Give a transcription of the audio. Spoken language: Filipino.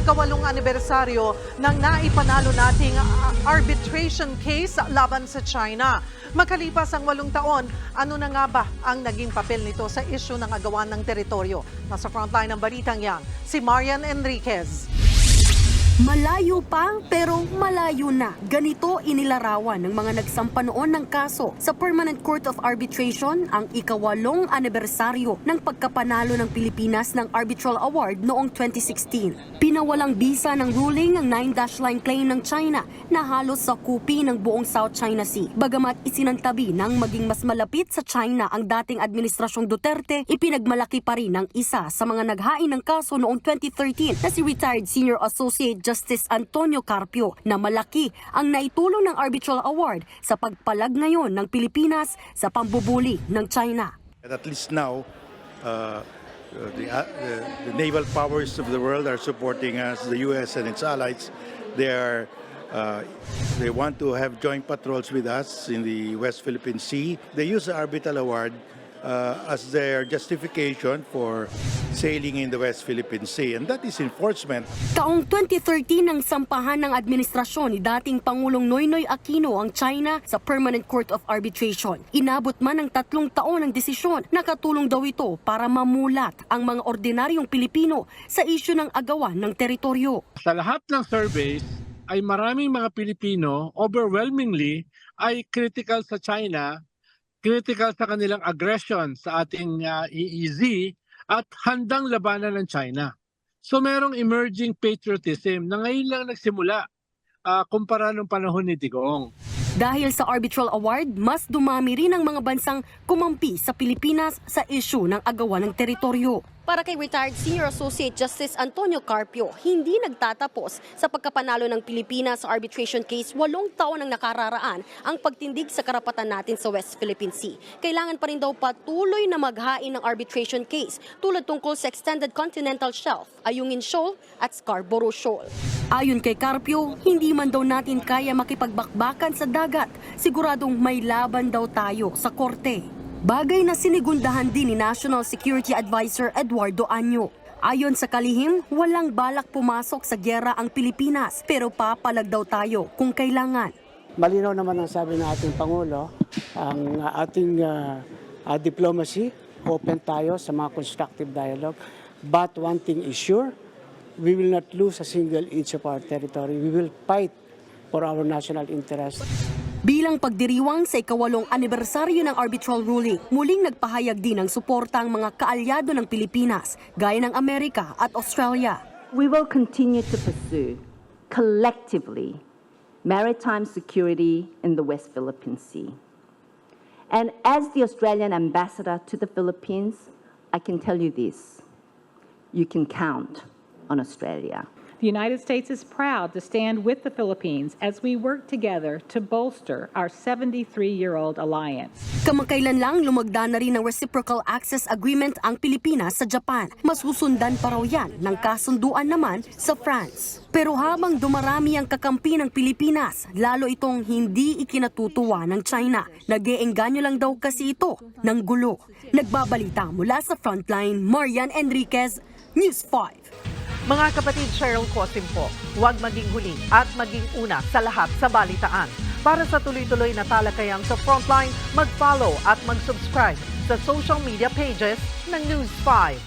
ika-8 anibersaryo ng naipanalo nating arbitration case laban sa China. Makalipas ang 8 taon, ano na nga ba ang naging papel nito sa isyu ng agawan ng teritoryo? Nasa frontline ng balitang yan, si Marian Enriquez. Malayo pa pero malayo na. Ganito inilarawan ng mga nagsampa noon ng kaso sa Permanent Court of Arbitration ang ika-8 anibersaryo ng pagkapanalo ng Pilipinas ng Arbitral Award noong 2016. Pinawalang bisa ng ruling ang 9-dash line claim ng China na halos sakupi ng buong South China Sea. Bagamat isinantabi ng maging mas malapit sa China ang dating Administrasyong Duterte, ipinagmalaki pa rin ng isa sa mga naghain ng kaso noong 2013 na si retired Senior Associate Justice Antonio Carpio na malaki ang naitulong ng Arbitral Award sa pagpalag ngayon ng Pilipinas sa pambubuli ng China. At least now, the naval powers of the world are supporting us, the U.S. and its allies. They want to have joint patrols with us in the West Philippine Sea. They use the Arbitral Award as their justification for sailing in the West Philippine Sea, and that is enforcement. Taong 2013 nang sampahan ng administrasyon ni dating Pangulong Noynoy Aquino ang China sa Permanent Court of Arbitration. Inabot man ng 3 taon ang desisyon, nakatulong daw ito para mamulat ang mga ordinaryong Pilipino sa isyu ng agawan ng teritoryo. Sa lahat ng surveys ay maraming mga Pilipino, overwhelmingly, ay critical sa China, critical sa kanilang aggression sa ating EEZ at handang labanan ng China. So merong emerging patriotism na ngayon lang nagsimula kumpara nung panahon ni Digong. Dahil sa Arbitral Award, mas dumami rin ang mga bansang kumampi sa Pilipinas sa isyu ng agawan ng teritoryo. Para kay retired Senior Associate Justice Antonio Carpio, hindi nagtatapos sa pagkapanalo ng Pilipinas sa arbitration case 8 taon ang nakararaan ang pagtindig sa karapatan natin sa West Philippine Sea. Kailangan pa rin daw patuloy na maghain ng arbitration case tulad tungkol sa Extended Continental Shelf, Ayungin Shoal at Scarborough Shoal. Ayon kay Carpio, hindi man daw natin kaya makipagbakbakan sa dagat. Siguradong may laban daw tayo sa korte. Bagay na sinigundahan din ni National Security Advisor Eduardo Año. Ayon sa kalihim, walang balak pumasok sa gyera ang Pilipinas pero papalag daw tayo kung kailangan. Malinaw naman ang sabi ng ating Pangulo, ang ating diplomacy, open tayo sa mga constructive dialogue. But one thing is sure, we will not lose a single inch of our territory. We will fight for our national interest. Bilang pagdiriwang sa ika-8 anibersaryo ng arbitral ruling, muling nagpahayag din ng suporta ang mga kaalyado ng Pilipinas, gaya ng Amerika at Australia. We will continue to pursue, collectively, maritime security in the West Philippine Sea. And as the Australian ambassador to the Philippines, I can tell you this, you can count on Australia. The United States is proud to stand with the Philippines as we work together to bolster our 73-year-old alliance. Kamakailan lang lumagda na rin ng Reciprocal Access Agreement ang Pilipinas sa Japan. Masusundan pa raw yan ng kasunduan naman sa France. Pero habang dumarami ang kakampi ng Pilipinas, lalo itong hindi ikinatutuwa ng China. Nag-iengganyo lang daw kasi ito ng gulo. Nagbabalita mula sa Frontline, Marian Enriquez, News 5. Mga kapatid, Cheryl Cosim po, huwag maging huli at maging una sa lahat sa balitaan. Para sa tuloy-tuloy na talakayan sa Frontline, mag-follow at mag-subscribe sa social media pages ng News 5.